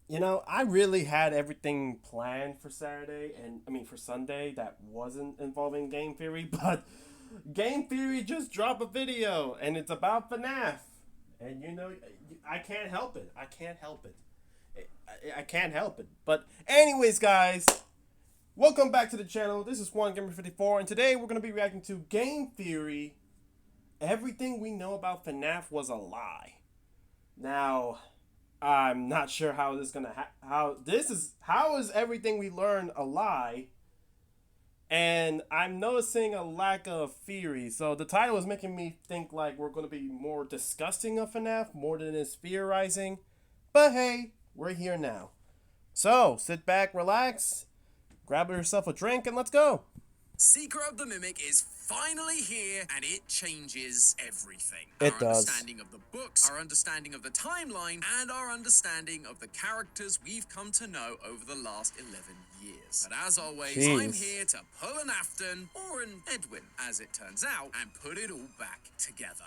You know, I really had everything planned for Saturday for Sunday that wasn't involving Game Theory, but Game Theory just dropped a video and it's about FNAF. And I can't help it. I can't help it. I can't help it. But anyways, guys, welcome back to the channel. This is Juan 54, and today we're going to be reacting to Game Theory. Everything we know about FNAF was a lie. Now, I'm not sure how this is gonna how is everything we learn a lie, and I'm noticing a lack of theory. So the title is making me think like we're gonna be more discussing of FNAF more than is theorizing. But hey, we're here now. So sit back, relax, grab yourself a drink, and let's go. Secret of the Mimic is finally here, and it changes everything. It Our does. understanding of the books, our understanding of the timeline, and our understanding of the characters we've come to know over the last 11 years. But as always, Jeez. I'm here to pull an Afton, or an Edwin, as it turns out, and put it all back together.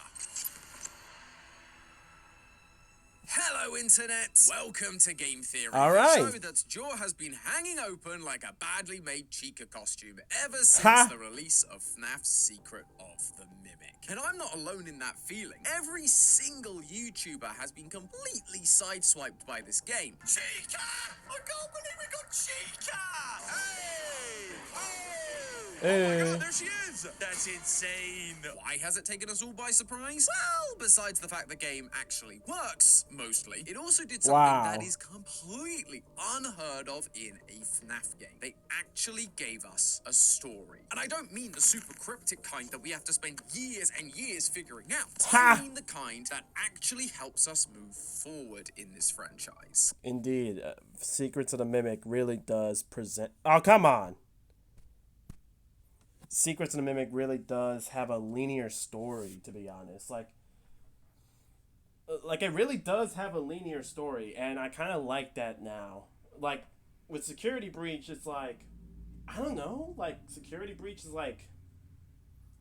Hello, Internet! Welcome to Game Theory, All a right. show that's jaw has been hanging open like a badly made Chica costume ever since Ha! the release of FNAF's Secret of the Mimic. And I'm not alone in that feeling. Every single YouTuber has been completely sideswiped by this game. Chica! I can't believe we got Chica! Hey! Oh my god, there she is! That's insane! Why has it taken us all by surprise? Well, besides the fact the game actually works, mostly, it also did something Wow. that is completely unheard of in a FNAF game. They actually gave us a story. And I don't mean the super cryptic kind that we have to spend years and years figuring out. Ha! I mean the kind that actually helps us move forward in this franchise. Indeed, Secrets of the Mimic really does present. Oh, come on. Secrets of the Mimic really does have a linear story, to be honest. Like it really does have a linear story, and I kind of like that now. Like with Security Breach, it's like I don't know. Like Security Breach is like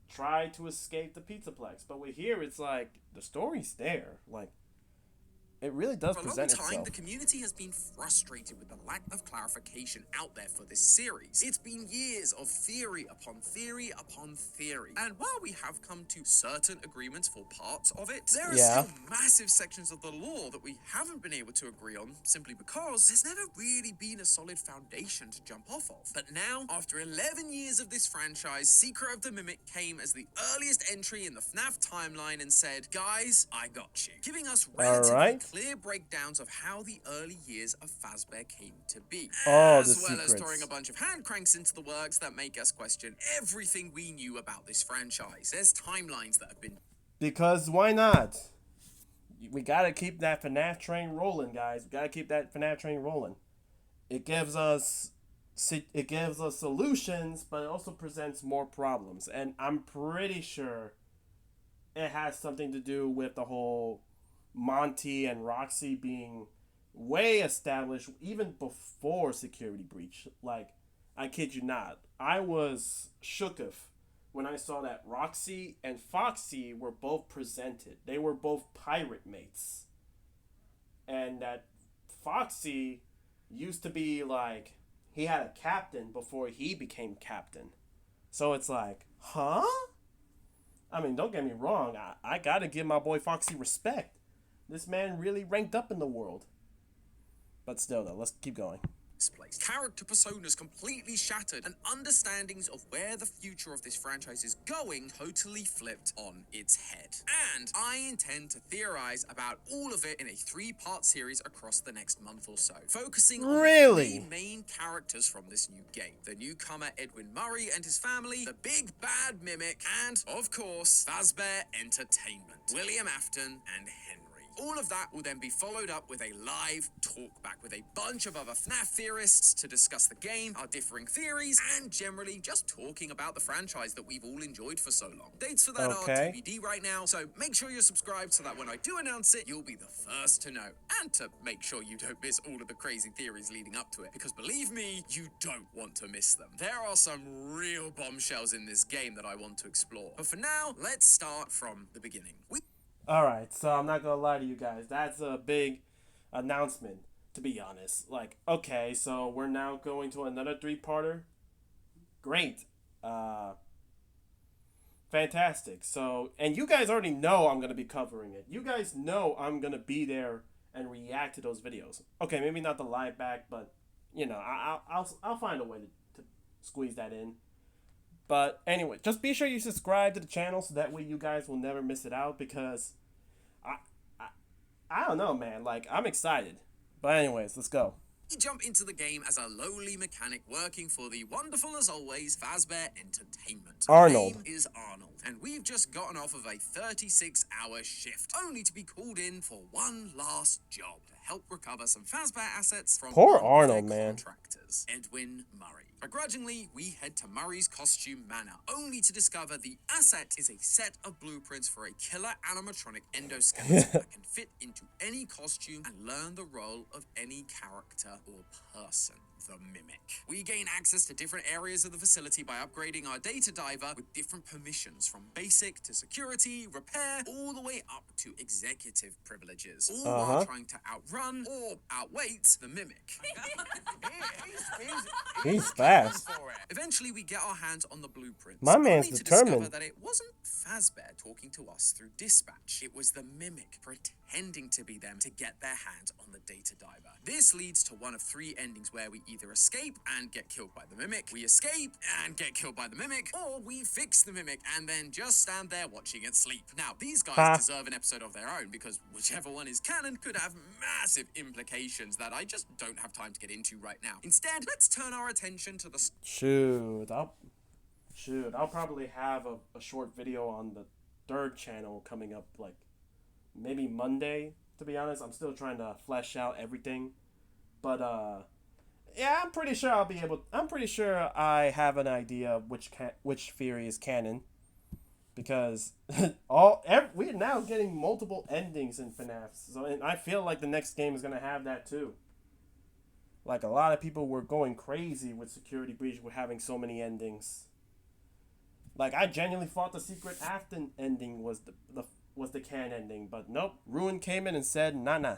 try to escape the Pizzaplex, but with here, it's like the story's there. Like it really does For a long present time, itself. the community has been frustrated with the lack of clarification out there for this series. It's been years of theory upon theory upon theory. And while we have come to certain agreements for parts of it, there are Yeah. still massive sections of the lore that we haven't been able to agree on simply because there's never really been a solid foundation to jump off of. But now, after 11 years of this franchise, Secret of the Mimic came as the earliest entry in the FNAF timeline and said, guys, I got you. Giving us relatively right. clear breakdowns of how the early years of Fazbear came to be, Oh, as the well as secrets. throwing a bunch of hand cranks into the works that make us question everything we knew about this franchise. There's timelines that have been Because why not? We gotta keep that FNAF train rolling, guys. We gotta keep that FNAF train rolling. It gives us solutions, but it also presents more problems. And I'm pretty sure it has something to do with the whole Monty and Roxy being way established even before Security Breach. Like, I kid you not. I was shooketh when I saw that Roxy and Foxy were both presented. They were both pirate mates. And that Foxy used to be like, he had a captain before he became captain. So it's like, huh? I mean, don't get me wrong. I gotta give my boy Foxy respect. This man really ranked up in the world. But still, though, let's keep going. place. Character personas completely shattered, and understandings of where the future of this franchise is going totally flipped on its head. And I intend to theorize about all of it in a 3-part series across the next month or so, focusing on Really? the 3 main characters from this new game. The newcomer Edwin Murray and his family, the big bad mimic, and, of course, Fazbear Entertainment, William Afton, and Henry. All of that will then be followed up with a live talkback with a bunch of other FNAF theorists to discuss the game, our differing theories, and generally just talking about the franchise that we've all enjoyed for so long. Dates for that are TBD right now, so make sure you're subscribed so that when I do announce it, you'll be the first to know. And to make sure you don't miss all of the crazy theories leading up to it, because believe me, you don't want to miss them. There are some real bombshells in this game that I want to explore. But for now, let's start from the beginning. All right, so I'm not gonna lie to you guys. That's a big announcement, to be honest. Like, okay, so we're now going to another three-parter. Great, uh, fantastic. So, and you guys already know I'm gonna be covering it. You guys know I'm gonna be there and react to those videos. Okay, maybe not the live back, but you know, I'll find a way to squeeze that in. But anyway, just be sure you subscribe to the channel so that way you guys will never miss it out because I, I, I don't know, man. Like, I'm excited. But anyways, let's go. We jump into the game as a lowly mechanic working for the wonderful as always Fazbear Entertainment. Arnold. Name is Arnold, and we've just gotten off of a 36-hour shift, only to be called in for one last job to help recover some Fazbear assets from Poor one of Arnold, their man. contractors, Edwin Murray. Begrudgingly, we head to Murray's costume manor, only to discover the asset is a set of blueprints for a killer animatronic endoskeleton that can fit into any costume and learn the role of any character or person. The Mimic. We gain access to different areas of the facility by upgrading our data diver with different permissions from basic to security, repair, all the way up to executive privileges, all while trying to outrun or outweight the Mimic. He's fast. Eventually, we get our hands on the blueprints, My man's only to determined. discover that it wasn't Fazbear talking to us through dispatch. It was the Mimic pretending to be them to get their hands on the data diver. This leads to one of three endings where we either escape and get killed by the Mimic, we escape and get killed by the Mimic, or we fix the Mimic and then just stand there watching it sleep. Now, these guys deserve an episode of their own because whichever one is canon could have massive implications that I just don't have time to get into right now. Instead, let's turn our attention to the I'll probably have a short video on the third channel coming up, like maybe Monday. To be honest, I'm still trying to flesh out everything, but yeah, I'm pretty sure I'll be able. I'm pretty sure I have an idea of which theory is canon, because we're now getting multiple endings in FNAF. So, and I feel like the next game is gonna have that too. Like, a lot of people were going crazy with Security Breach with having so many endings. Like, I genuinely thought the Secret Afton ending was the can ending, but nope. Ruin came in and said, nah.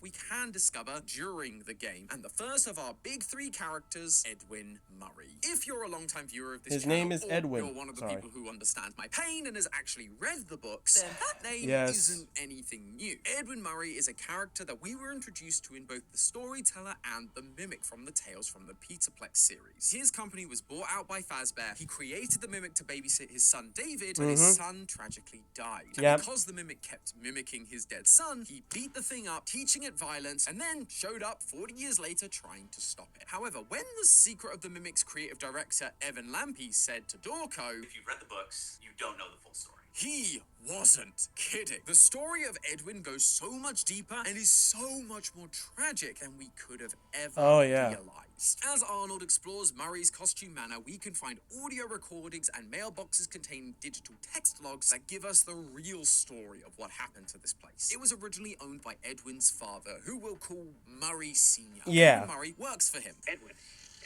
we can discover during the game. And the first of our big three characters, Edwin Murray. If you're a long-time viewer of this His channel, name is or Edwin. you're one of the Sorry. people who understands my pain and has actually read the books, then that name Yes. isn't anything new. Edwin Murray is a character that we were introduced to in both the Storyteller and the Mimic from the Tales from the Peterplex series. His company was bought out by Fazbear. He created the Mimic to babysit his son David, but his son tragically died. And because the Mimic kept mimicking his dead son, he beat the thing up, teaching it violence, and then showed up 40 years later trying to stop it. However, when the Secret of the Mimic's creative director Evan Lampe said to Dorco, "If you've read the books, you don't know the full story." he wasn't kidding. The story of Edwin goes so much deeper and is so much more tragic than we could have ever realized. As Arnold explores Murray's costume manor, we can find audio recordings and mailboxes containing digital text logs that give us the real story of what happened to this place. It was originally owned by Edwin's father, who we'll call Murray Sr. Edwin Murray works for him.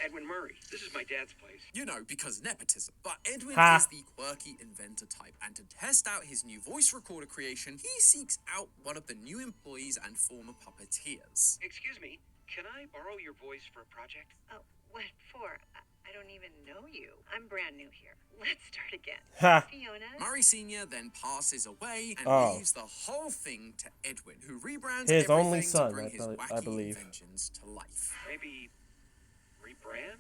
Edwin Murray. This is my dad's place. You know, because nepotism. But Edwin is the quirky inventor type, and to test out his new voice recorder creation, he seeks out one of the new employees and former puppeteers. Excuse me, can I borrow your voice for a project? Oh, what for? I don't even know you. I'm brand new here. Let's start again. Fiona? Murray Sr. then passes away and leaves the whole thing to Edwin, who rebrands his everything only son, to bring his wacky I believe. inventions to life. Maybe rebrand?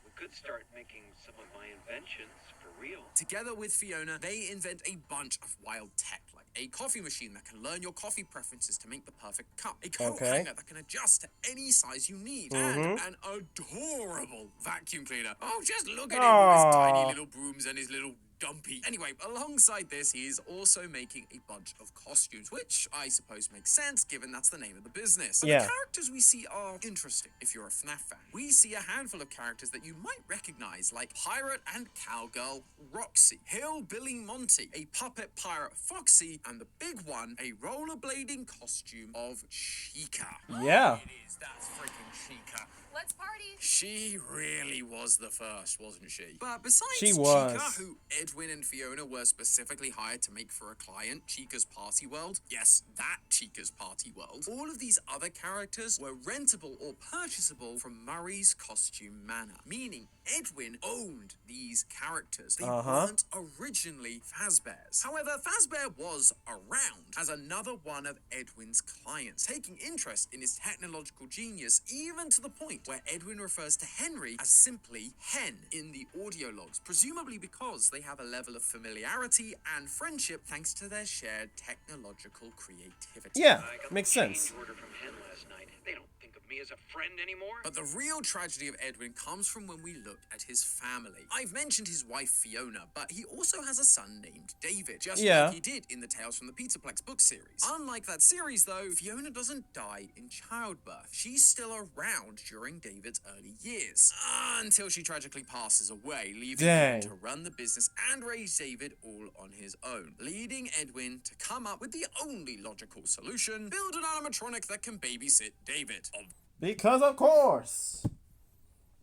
We could start making some of my inventions for real. Together with Fiona, they invent a bunch of wild tech, like a coffee machine that can learn your coffee preferences to make the perfect cup, a coat hanger that can adjust to any size you need, and an adorable vacuum cleaner. Oh, just look at him with his tiny little brooms and his little dumpy. Anyway, alongside this, he is also making a bunch of costumes, which I suppose makes sense given that's the name of the business. But the characters we see are interesting if you're a FNAF fan. We see a handful of characters that you might recognize, like Pirate and Cowgirl Roxy, Hillbilly Monty, a puppet pirate Foxy, and the big one, a rollerblading costume of Chica. Yeah. It is, that's freaking Chica. Let's party. She really was the first, wasn't she? But besides She Chica, was. who Edwin and Fiona were specifically hired to make for a client, Chica's Party World. Yes, that Chica's Party World. All of these other characters were rentable or purchasable from Murray's Costume Manor, meaning Edwin owned these characters. They weren't originally Fazbear's. However, Fazbear was around as another one of Edwin's clients, taking interest in his technological genius, even to the point where Edwin refers to Henry as simply Hen in the audio logs, presumably because they have a level of familiarity and friendship thanks to their shared technological creativity. Yeah, I got makes the change sense. order from Hen last night. They don't think of me as a friend anymore. But the real tragedy of Edwin comes from when we look at his family. I've mentioned his wife Fiona, but he also has a son named David, just like he did in the Tales from the Pizzaplex book series. Unlike that series, though, Fiona doesn't die in childbirth. She's still around during David's early years, until she tragically passes away, leaving him to run the business and raise David all on his own, leading Edwin to come up with the only logical solution: build an animatronic that can babysit David. Because of course.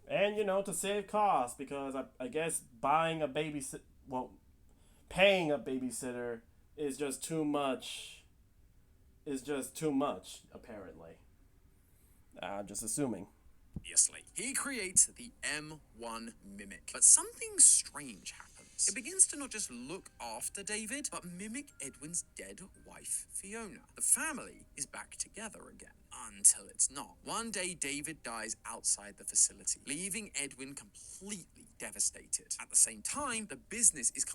And, you know, to save costs, because I guess buying a paying a babysitter is just too much. Apparently. I'm just assuming. Obviously. He creates the M1 mimic, but something strange happens. It begins to not just look after David, but mimic Edwin's dead wife, Fiona. The family is back together again. Until it's not. One day, David dies outside the facility, leaving Edwin completely devastated. At the same time, the business is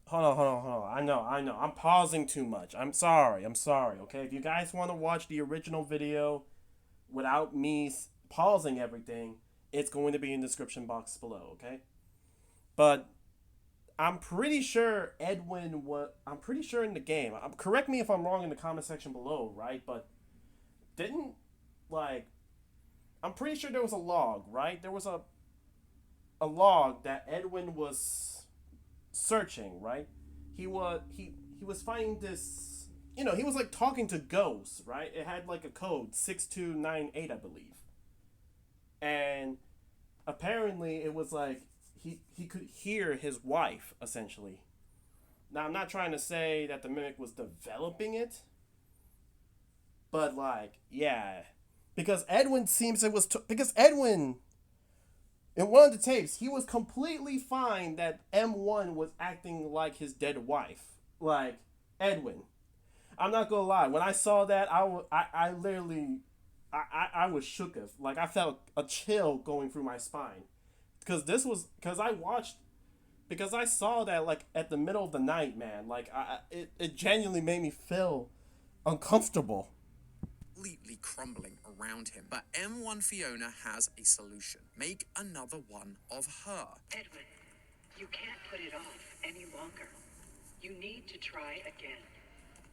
Hold on. I know. I'm pausing too much. I'm sorry, okay? If you guys want to watch the original video without me pausing everything, it's going to be in the description box below, okay? But I'm pretty sure I'm pretty sure in the game, correct me if I'm wrong in the comment section below, right? But I'm pretty sure there was a log, right? There was a log that Edwin was searching, right? He was finding this, he was like talking to ghosts, right? It had like a code 6298, I believe. And apparently it was like he could hear his wife, essentially. Now, I'm not trying to say that the mimic was developing it, but yeah, because Edwin in one of the tapes, he was completely fine that M1 was acting like his dead wife, like Edwin. I'm not gonna lie, when I saw that, I literally was shooketh. Like, I felt a chill going through my spine, because I saw that like at the middle of the night, man. Like, it genuinely made me feel uncomfortable. completely crumbling around him. But M1 Fiona has a solution. Make another one of her. Edwin, you can't put it off any longer. You need to try again.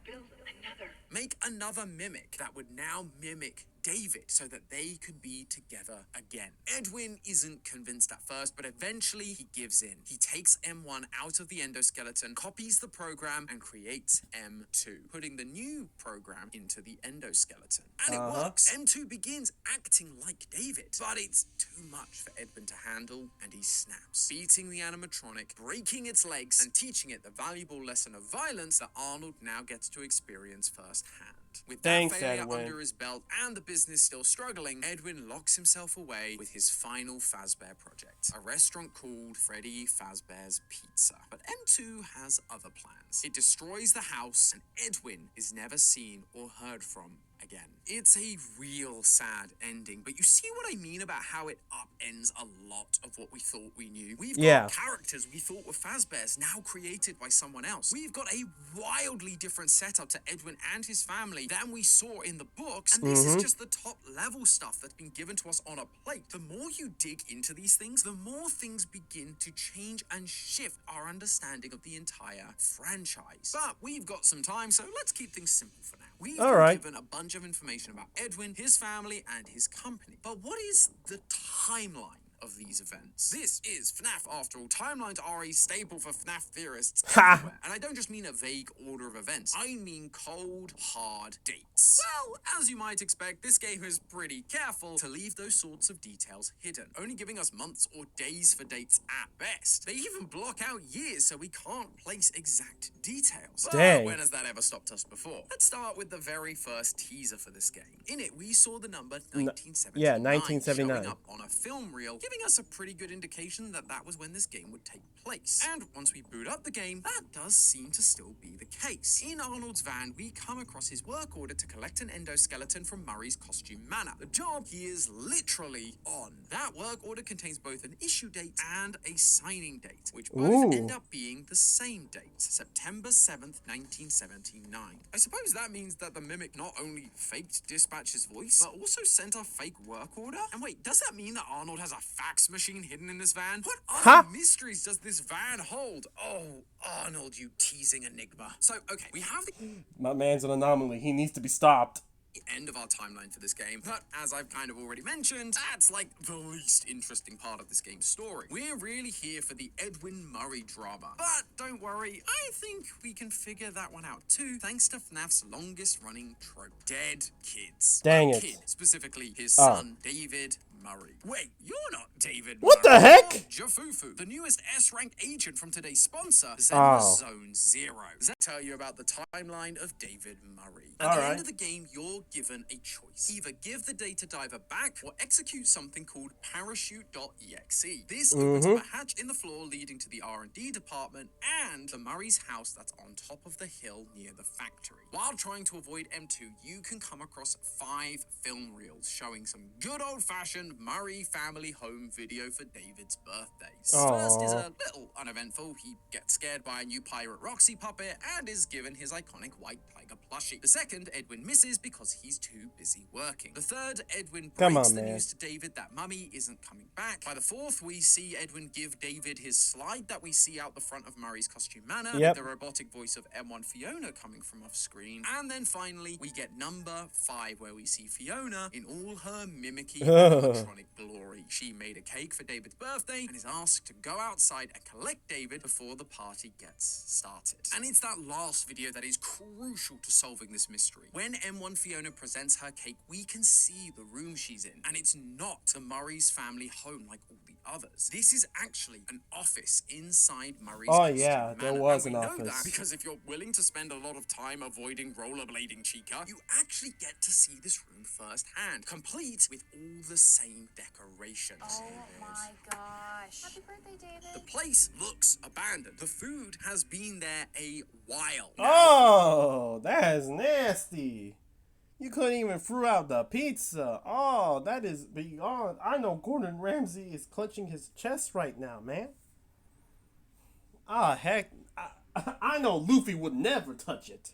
Build another. Make another mimic that would now mimic David so that they could be together again. Edwin isn't convinced at first, but eventually he gives in. He takes M1 out of the endoskeleton, copies the program, and creates M2, putting the new program into the endoskeleton. And it works. M2 begins acting like David, but it's too much for Edwin to handle, and he snaps, beating the animatronic, breaking its legs, and teaching it the valuable lesson of violence that Arnold now gets to experience firsthand. With that failure under his belt and the business still struggling, Edwin locks himself away with his final Fazbear project, a restaurant called Freddy Fazbear's Pizza. But M2 has other plans. It destroys the house, and Edwin is never seen or heard from again. It's a real sad ending, but you see what I mean about how it upends a lot of what we thought we knew? We've got characters we thought were Fazbear's now created by someone else. We've got a wildly different setup to Edwin and his family than we saw in the books, and this is just the top level stuff that's been given to us on a plate. The more you dig into these things, the more things begin to change and shift our understanding of the entire franchise. But we've got some time, so let's keep things simple for now. We've been given a bunch of information about Edwin, his family, and his company. But what is the timeline of these events. This is FNAF after all. Timelines are a staple for FNAF theorists Ha! everywhere. And I don't just mean a vague order of events. I mean cold, hard dates. Well, as you might expect, this game is pretty careful to leave those sorts of details hidden, only giving us months or days for dates at best. They even block out years so we can't place exact details. Dang. But when has that ever stopped us before? Let's start with the very first teaser for this game. In it, we saw the number 1979, yeah, 1979. showing up on a film reel, giving us a pretty good indication that that was when this game would take place. And once we boot up the game, that does seem to still be the case. In Arnold's van, we come across his work order to collect an endoskeleton from Murray's costume manor. The job he is literally on. That work order contains both an issue date and a signing date, which both Ooh. end up being the same date, September 7th, 1979. I suppose that means that the mimic not only faked Dispatch's voice, but also sent a fake work order? And wait, does that mean that Arnold has a fax machine hidden in this van? What other mysteries does this van hold? Oh, Arnold, you teasing enigma. So, okay, we have the My man's an anomaly. He needs to be stopped. end of our timeline for this game, but as I've kind of already mentioned, that's like the least interesting part of this game's story. We're really here for the Edwin Murray drama, but don't worry, I think we can figure that one out too, thanks to FNAF's longest running trope, dead kids. Dang A it. kid, specifically his son, David Murray. Wait, you're not David What Murray. the heck? You're Jafufu, the newest S-rank agent from today's sponsor, Zone Zero. Does that tell you about the timeline of David Murray? At the end of the game, you're given a choice. Either give the data diver back or execute something called parachute.exe. This opens up a hatch in the floor leading to the R&D department and the Murray's house that's on top of the hill near the factory. While trying to avoid M2, you can come across 5 film reels showing some good old-fashioned Murray family home video for David's birthdays. First is a little uneventful. He gets scared by a new Pirate Roxy puppet and is given his iconic white tiger plushie. The second, Edwin misses because he's too busy working. The third, Edwin breaks the news to David that Mummy isn't coming back. By the fourth, we see Edwin give David his slide that we see out the front of Murray's costume manor, with the robotic voice of M1 Fiona coming from off screen. And then finally, we get number 5, where we see Fiona in all her mimicky animatronic glory. She made a cake for David's birthday and is asked to go outside and collect David before the party gets started. And it's that last video that is crucial to solving this mystery. When M1 Fiona presents her cake, we can see the room she's in, and it's not the Murray's family home like all the others. This is actually an office inside Murray's costume there manor. was And an we know office. that because if you're willing to spend a lot of time avoiding rollerblading Chica, you actually get to see this room firsthand, complete with all the same decorations. Oh my gosh. Happy birthday, David. The place looks abandoned. The food has been there a while. Oh, that is nasty. You couldn't even throw out the pizza. Oh, that is beyond. I know Gordon Ramsay is clenching his chest right now, man. Ah, heck. I know Luffy would never touch it.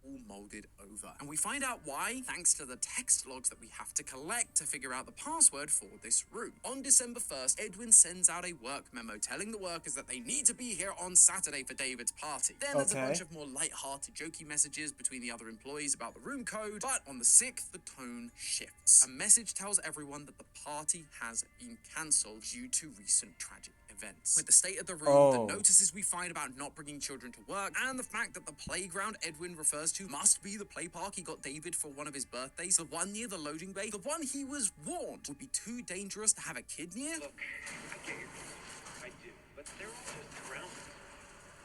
All molded over. And we find out why thanks to the text logs that we have to collect to figure out the password for this room. On December 1st, Edwin sends out a work memo telling the workers that they need to be here on Saturday for David's party. Then there's a bunch of more light-hearted, jokey messages between the other employees about the room code, but on the 6th, the tone shifts. A message tells everyone that the party has been cancelled due to recent tragedy events. With the state of the room, the notices we find about not bringing children to work, and the fact that the playground Edwin refers to must be the play park he got David for one of his birthdays, the one near the loading bay, the one he was warned would be too dangerous to have a kid near. Look, I get your concern. I do. But they're all just grounded.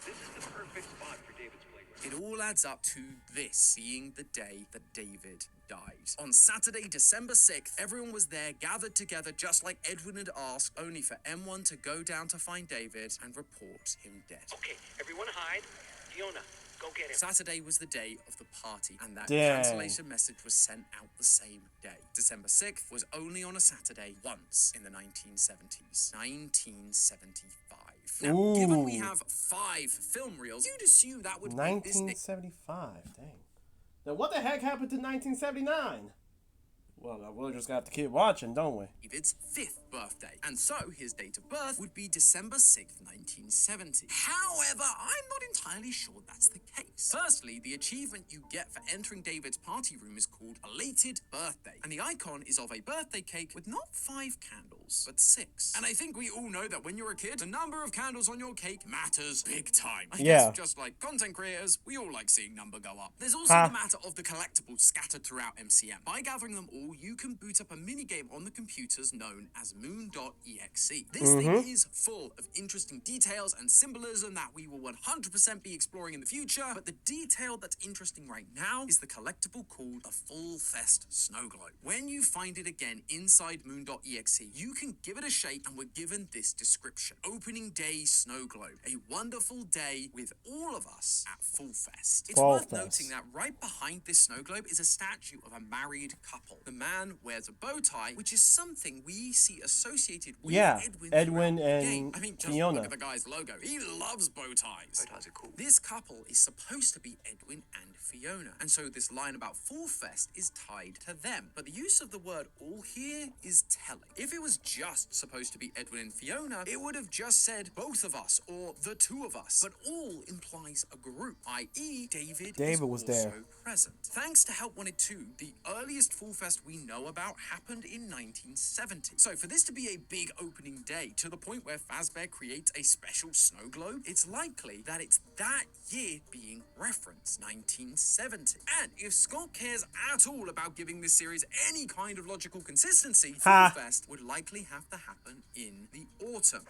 This is the perfect spot for David's playground. It all adds up to this being the day that David died. On Saturday, December 6th, everyone was there, gathered together just like Edwin had asked, only for M1 to go down to find David and report him dead. Okay, everyone hide. Fiona, go get him. Saturday was the day of the party, and that cancellation message was sent out the same day. December 6th was only on a Saturday once in the 1970s. 1975. Now, given we have 5 film reels, you'd assume that would be this 1975, dang. Now what the heck happened to 1979? Well, we'll just got the kid watching, don't we? David's 5th birthday, and so his date of birth would be December 6th, 1970. However, I'm not entirely sure that's the case. nice. Firstly, the achievement you get for entering David's party room is called Belated Birthday, and the icon is of a birthday cake with not 5 candles, but 6. And I think we all know that when you're a kid, the number of candles on your cake matters big time. I guess just like content creators, we all like seeing number go up. There's also the matter of the collectibles scattered throughout MCM. By gathering them all, you can boot up a minigame on the computers known as moon.exe. This thing is full of interesting details and symbolism that we will 100% be exploring in the future, but the detail that's interesting right now is the collectible called the Full Fest Snow Globe. When you find it again inside moon.exe, you can give it a shake, and we're given this description. Opening day snow globe. A wonderful day with all of us at Full Fest. It's worth noting that right behind this snow globe is a statue of a married couple. The man wears a bow tie, which is something we see associated with Edwin and Fiona. I mean, just look at the guy's logo. He loves bow ties. Bow ties are cool. This couple is supposed to be Edwin and Fiona, and so this line about Full Fest is tied to them. But the use of the word all here is telling. If it was just supposed to be Edwin and Fiona, it would have just said both of us or the two of us. But all implies a group, i.e. David was also there. present. Thanks to Help Wanted 2, the earliest Full Fest we know about happened in 1970. So for this to be a big opening day, to the point where Fazbear creates a special snow globe, it's likely that it's that year being referenced, 1970. And if Scott cares at all about giving this series any kind of logical consistency, Full Fest would likely have to happen in the autumn.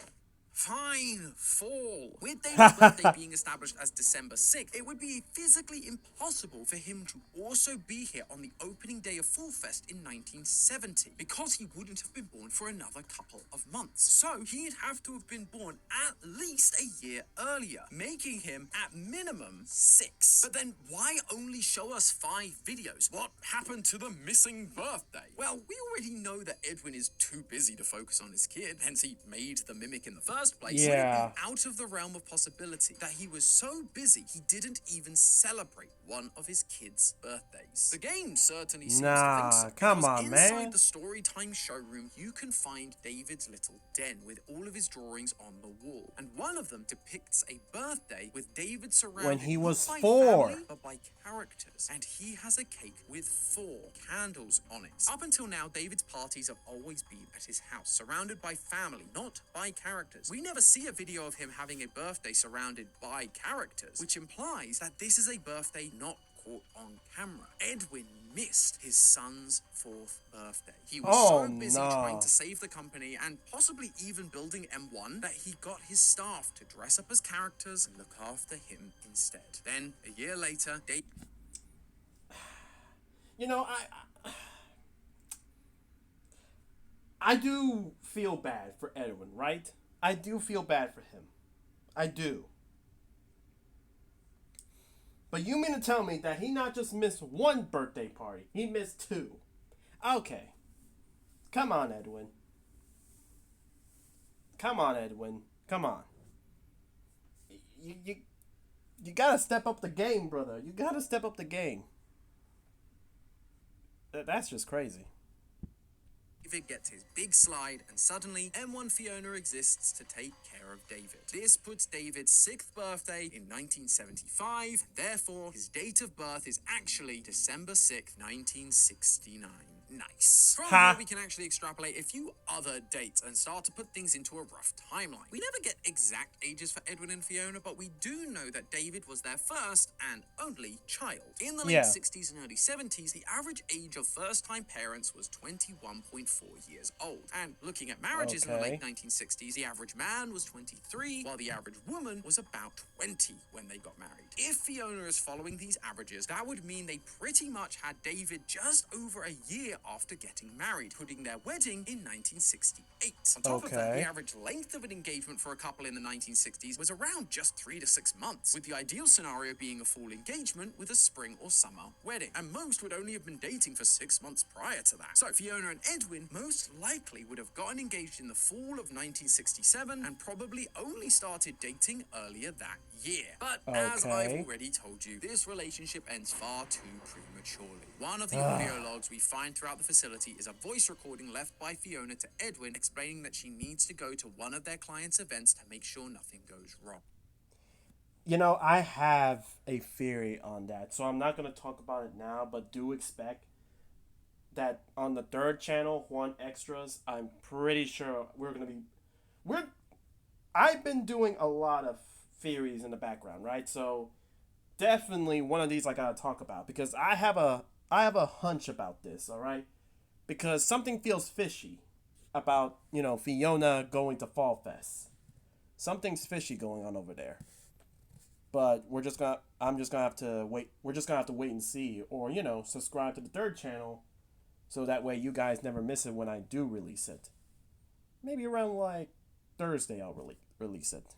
Fine, fall. With David's birthday being established as December 6th, it would be physically impossible for him to also be here on the opening day of Full Fest in 1970, because he wouldn't have been born for another couple of months. So he'd have to have been born at least a year earlier, making him at minimum 6. But then why only show us 5 videos? What happened to the missing birthday? Well, we already know that Edwin is too busy to focus on his kid, hence he made the mimic in the first place. Yeah. Would be out of the realm of possibility that he was so busy he didn't even celebrate one of his kids' birthdays. The game certainly seems to think so. Come on, inside man. the Storytime showroom, you can find David's little den with all of his drawings on the wall, and one of them depicts a birthday with David surrounded When he was not by 4. family, but by characters, and he has a cake with 4 candles on it. Up until now, David's parties have always been at his house, surrounded by family, not by characters. We never see a video of him having a birthday surrounded by characters, which implies that this is a birthday not caught on camera. Edwin missed his son's 4th birthday. He was so busy trying to save the company and possibly even building M1 that he got his staff to dress up as characters and look after him instead. Then, a year later, You know, I do feel bad for Edwin, right? I do feel bad for him. I do. But you mean to tell me that he not just missed 1 birthday party, he missed 2. Okay. Come on, Edwin. Come on, Edwin. Come on. You gotta step up the game, brother. You gotta step up the game. That's just crazy. David gets his big slide, and suddenly M1 Fiona exists to take care of David. This puts David's 6th birthday in 1975, therefore his date of birth is actually December 6th, 1969. Nice. From here, we can actually extrapolate a few other dates and start to put things into a rough timeline. We never get exact ages for Edwin and Fiona, but we do know that David was their first and only child. In the late 60s and early 70s, the average age of first-time parents was 21.4 years old. And looking at marriages in the late 1960s, the average man was 23, while the average woman was about 20 when they got married. If Fiona is following these averages, that would mean they pretty much had David just over a year after getting married, putting their wedding in 1968. On top of that, the average length of an engagement for a couple in the 1960s was around just 3 to 6 months, with the ideal scenario being a fall engagement with a spring or summer wedding. And most would only have been dating for 6 months prior to that. So Fiona and Edwin most likely would have gotten engaged in the fall of 1967 and probably only started dating earlier that year. But as I've already told you, this relationship ends far too prematurely. One of the audio logs we find throughout the facility is a voice recording left by Fiona to Edwin explaining that she needs to go to one of their clients' events to make sure nothing goes wrong. I have a theory on that, so I'm not gonna talk about it now, but do expect that on the third channel, Juan Extras. I'm pretty sure we're. I've been doing a lot of theories in the background, right? So definitely one of these I gotta talk about because I have a hunch about this. All right, because something feels fishy about Fiona going to Fall Fest. Something's fishy going on over there. But I'm just gonna have to wait. We're just gonna have to wait and see, or subscribe to the third channel, so that way you guys never miss it when I do release it. Maybe around like Thursday I'll release it.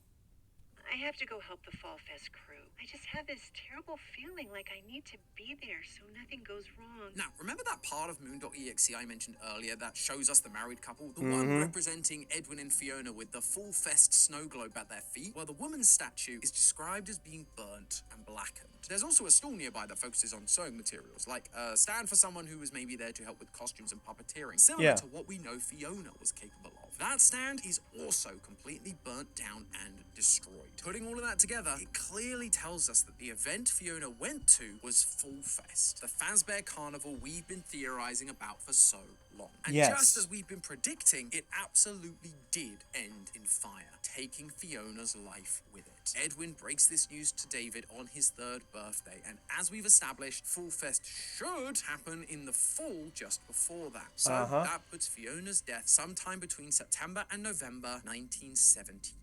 I have to go help the Fall Fest crew. I just have this terrible feeling like I need to be there so nothing goes wrong. Now, remember that part of Moon.exe I mentioned earlier that shows us the married couple? The one representing Edwin and Fiona with the full fest snow globe at their feet? Well, the woman's statue is described as being burnt and blackened. There's also a stall nearby that focuses on sewing materials, like a stand for someone who was maybe there to help with costumes and puppeteering, similar to what we know Fiona was capable of. That stand is also completely burnt down and destroyed. Putting all of that together, it clearly tells us that the event Fiona went to was Fall Fest, the Fazbear Carnival we've been theorizing about for so long. And just as we've been predicting, it absolutely did end in fire, taking Fiona's life with it. Edwin breaks this news to David on his 3rd birthday, and as we've established, Fall Fest should happen in the fall just before that. So that puts Fiona's death sometime between September and November 1972.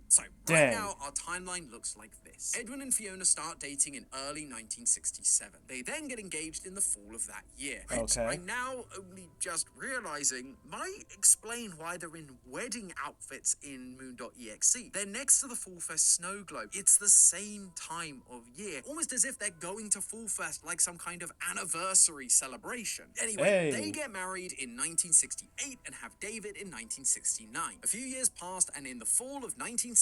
So, right now, our timeline looks like this. Edwin and Fiona start dating in early 1967. They then get engaged in the fall of that year. Which I'm now only just realizing might explain why they're in wedding outfits in Moon.exe. They're next to the Fall Fest snow globe. It's the same time of year. Almost as if they're going to Fall Fest like some kind of anniversary celebration. Anyway, they get married in 1968 and have David in 1969. A few years passed, and in the fall of 1972,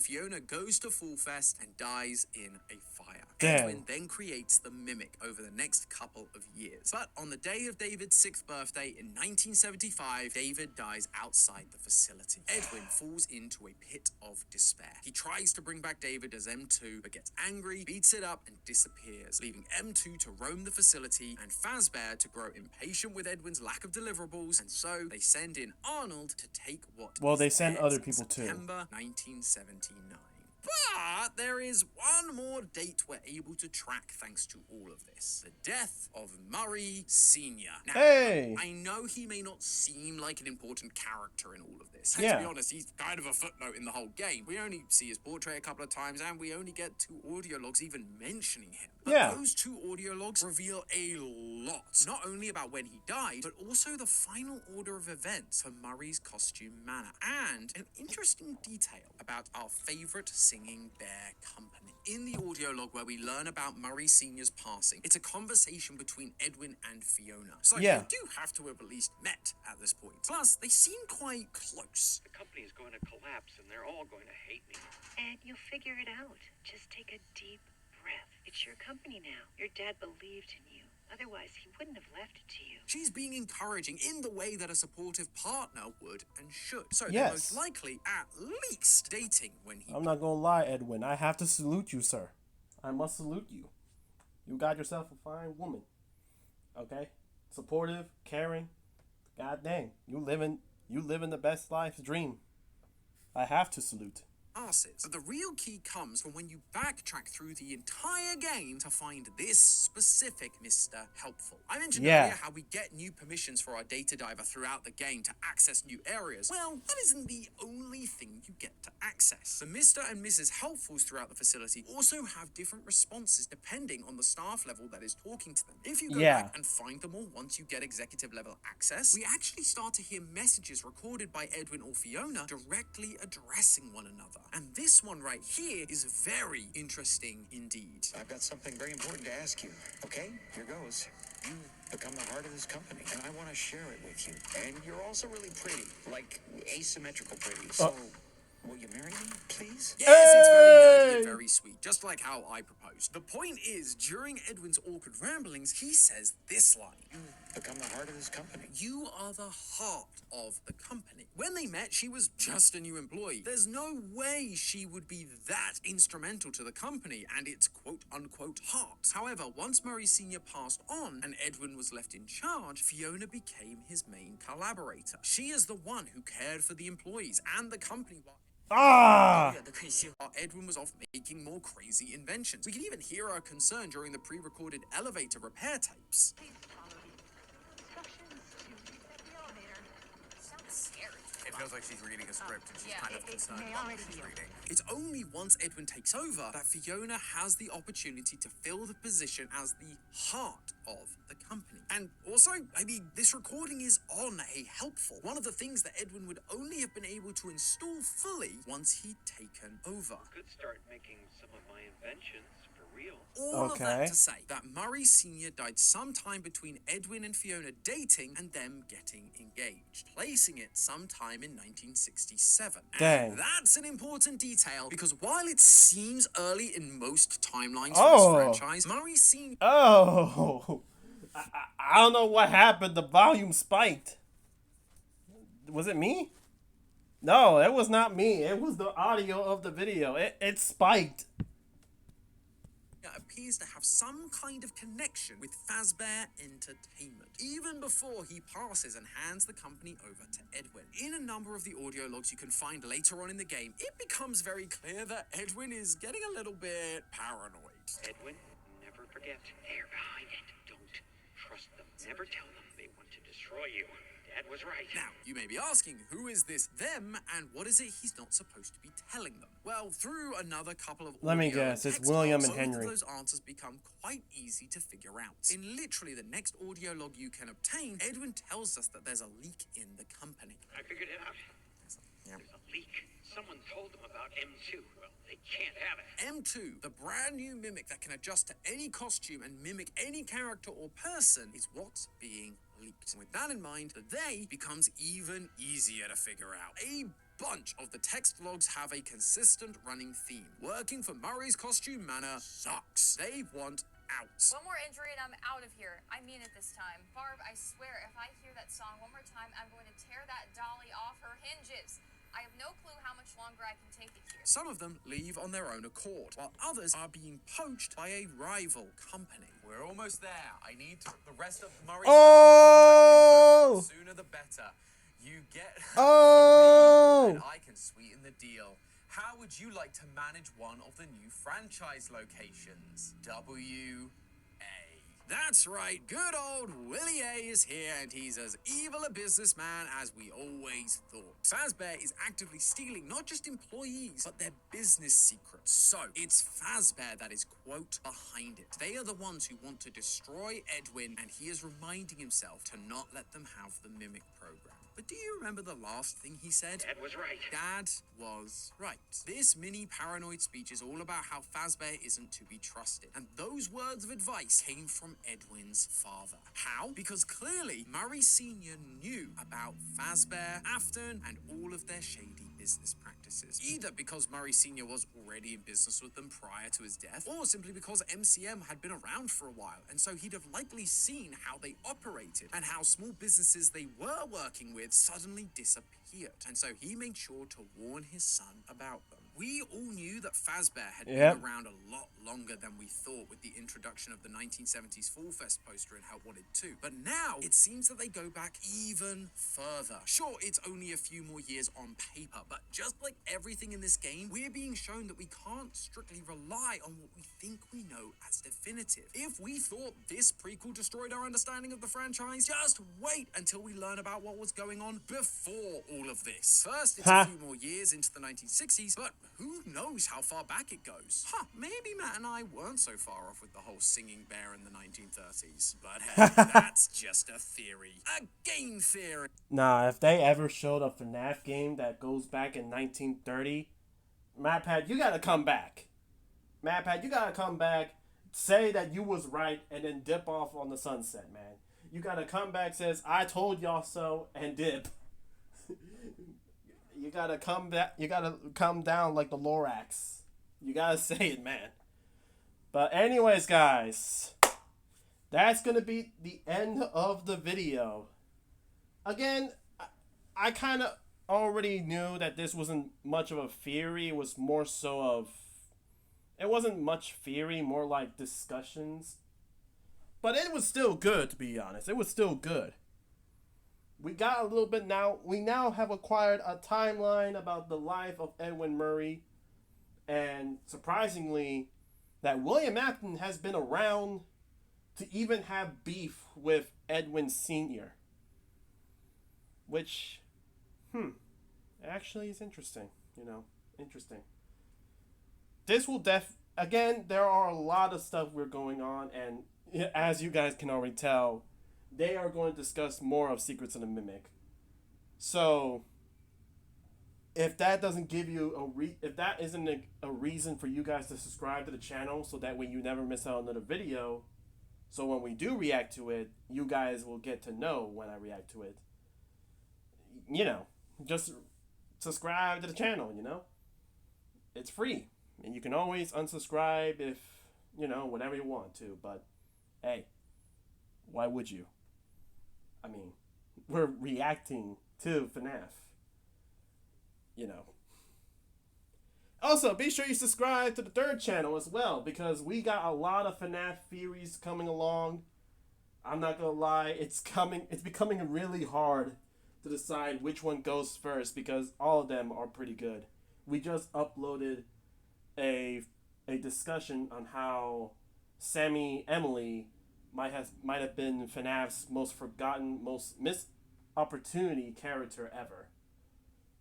Fiona goes to Fall Fest and dies in a fire. Edwin then creates the Mimic over the next couple of years. But on the day of David's 6th birthday in 1975, David dies outside the facility. Edwin falls into a pit of despair. He tries to bring back David as M2, but gets angry, beats it up, and disappears, leaving M2 to roam the facility and Fazbear to grow impatient with Edwin's lack of deliverables, and so they send in Arnold to take what they send other people too. September 1979. But there is one more date we're able to track thanks to all of this. The death of Murray Sr. Now, I know he may not seem like an important character in all of this. And to be honest, he's kind of a footnote in the whole game. We only see his portrait a couple of times, and we only get 2 audio logs even mentioning him. But those 2 audio logs reveal a lot. Not only about when he died, but also the final order of events for Murray's costume manor. And an interesting detail about our favorite singing bear company. In the audio log where we learn about Murray Sr.'s passing, it's a conversation between Edwin and Fiona. So they do have to have at least met at this point. Plus, they seem quite close. The company is going to collapse and they're all going to hate me. And you'll figure it out. Just take a deep breath. It's your company now. Your dad believed in you. Otherwise, he wouldn't have left it to you. She's being encouraging in the way that a supportive partner would and should. So they're most likely at least dating when he... I'm not gonna lie, Edwin. I have to salute you, sir. I must salute you. You got yourself a fine woman. Okay? Supportive, caring. God dang. You living the best life's dream. I have to salute. But the real key comes from when you backtrack through the entire game to find this specific Mr. Helpful. I mentioned earlier how we get new permissions for our data diver throughout the game to access new areas. Well, that isn't the only thing you get to access. The Mr. and Mrs. Helpfuls throughout the facility also have different responses depending on the staff level that is talking to them. If you go back and find them all once you get executive level access, we actually start to hear messages recorded by Edwin or Fiona directly addressing one another. And this one right here is very interesting indeed. I've got something very important to ask you. Okay, here goes. You become the heart of this company, and I want to share it with you. And you're also really pretty, like asymmetrical pretty. So, will you marry me, please? Yes, it's very nerdy and very sweet, just like how I proposed. The point is, during Edwin's awkward ramblings, he says this line. become the heart of this company. You are the heart of the company. When they met, she was just a new employee. There's no way she would be that instrumental to the company and its quote-unquote heart. However, once Murray Sr. passed on and Edwin was left in charge, Fiona became his main collaborator. She is the one who cared for the employees and the company while Edwin was off making more crazy inventions. We can even hear her concern during the pre-recorded elevator repair tapes. It feels like she's reading a script and she's kind of concerned about what she's reading. It's only once Edwin takes over that Fiona has the opportunity to fill the position as the heart of the company. And also, I mean, this recording is on a helpful. One of the things that Edwin would only have been able to install fully once he'd taken over. Could start making some of my inventions for real. All of that to say that Murray Sr. died sometime between Edwin and Fiona dating and them getting engaged, placing it sometime in 1967. Dang. And that's an important detail because while it seems early in most timelines for this franchise, Murray Sr. Oh, I don't know what happened. The volume spiked. Was it me? No, it was not me. It was the audio of the video. It spiked. Appears to have some kind of connection with Fazbear Entertainment, even before he passes and hands the company over to Edwin. In a number of the audio logs you can find later on in the game, it becomes very clear that Edwin is getting a little bit paranoid. Edwin, never forget, they're behind it. Don't trust them. Never tell them they want to destroy you. Dad was right. Now, you may be asking, who is this them, and what is it he's not supposed to be telling them? Well, through another couple of Let me audio guess, and it's text William logs, and Henry. both of those answers become quite easy to figure out. In literally the next audio log you can obtain, Edwin tells us that there's a leak in the company. I figured it out. There's a leak. Someone told them about M2. Well, they can't have it. M2, the brand new mimic that can adjust to any costume and mimic any character or person, is what's being leaked. With that in mind, the they becomes even easier to figure out. A bunch of the text logs have a consistent running theme. Working for Murray's costume manor sucks. They want out. One more injury and I'm out of here. I mean it this time. Barb, I swear, if I hear that song one more time, I'm going to tear that dolly off her hinges. I have no clue how much longer I can take it here. Some of them leave on their own accord, while others are being poached by a rival company. We're almost there. I need the rest of Murray's Oh! sooner the better. You get Oh! and I can sweeten the deal. How would you like to manage one of the new franchise locations? W.A. That's right, good old Willie A is here, and he's as evil a businessman as we always thought. Fazbear is actively stealing not just employees, but their business secrets. So, it's Fazbear that is, quote, behind it. They are the ones who want to destroy Edwin, and he is reminding himself to not let them have the Mimic program. But do you remember the last thing he said? Dad was right. Dad was right. This mini paranoid speech is all about how Fazbear isn't to be trusted. And those words of advice came from Edwin's father. How? Because clearly, Murray Sr. knew about Fazbear, Afton, and all of their shady business practices. Either because Murray Sr. was already in business with them prior to his death, or simply because MCM had been around for a while, and so he'd have likely seen how they operated and how small businesses they were working with suddenly disappeared. And so he made sure to warn his son about them. We all knew that Fazbear had been around a lot longer than we thought with the introduction of the 1970s Fall Fest poster in Help Wanted 2. But now, it seems that they go back even further. Sure, it's only a few more years on paper, but just like everything in this game, we're being shown that we can't strictly rely on what we think we know as definitive. If we thought this prequel destroyed our understanding of the franchise, just wait until we learn about what was going on before all of this. First, it's a few more years into the 1960s, but who knows how far back it goes? Maybe Matt and I weren't so far off with the whole singing bear in the 1930s. But hey, that's just a theory. A game theory. Nah, if they ever showed a FNAF game that goes back in 1930, MatPat, you gotta come back. MatPat, you gotta come back, say that you was right, and then dip off on the sunset, man. You gotta come back, says, I told y'all so, and dip. You gotta come back. You gotta come down like the Lorax. You gotta say it, man. But anyways, guys, That's gonna be the end of the video. Again, I kind of already knew that this wasn't much of a theory. It was more so of. It wasn't much theory, more like discussions. But it was still good, to be honest. It was still good. We got a little bit now. We now have acquired a timeline about the life of Edwin Murray. And surprisingly, that William Afton has been around to even have beef with Edwin Sr. Which, actually is interesting. Interesting. This will again, there are a lot of stuff we're going on, and as you guys can already tell, they are going to discuss more of Secrets of the Mimic. So, if that doesn't give you if that isn't a reason for you guys to subscribe to the channel, so that way you never miss out on another video, so when we do react to it, you guys will get to know when I react to it. Just subscribe to the channel, It's free. And you can always unsubscribe if, whatever you want to. But, hey, why would you? I mean, we're reacting to FNAF. Also, be sure you subscribe to the third channel as well, because we got a lot of FNAF theories coming along. I'm not gonna lie, it's becoming really hard to decide which one goes first, because all of them are pretty good. We just uploaded a discussion on how Sammy Emily might have been FNAF's most forgotten, most missed opportunity character ever.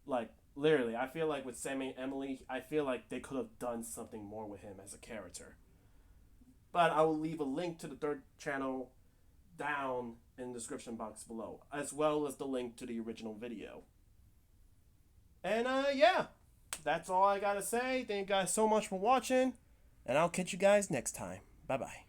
Like, literally, I feel like with Sammy Emily, I feel like they could have done something more with him as a character. But I will leave a link to the third channel down in the description box below, as well as the link to the original video. And yeah, that's all I gotta say. Thank you guys so much for watching, and I'll catch you guys next time. Bye bye.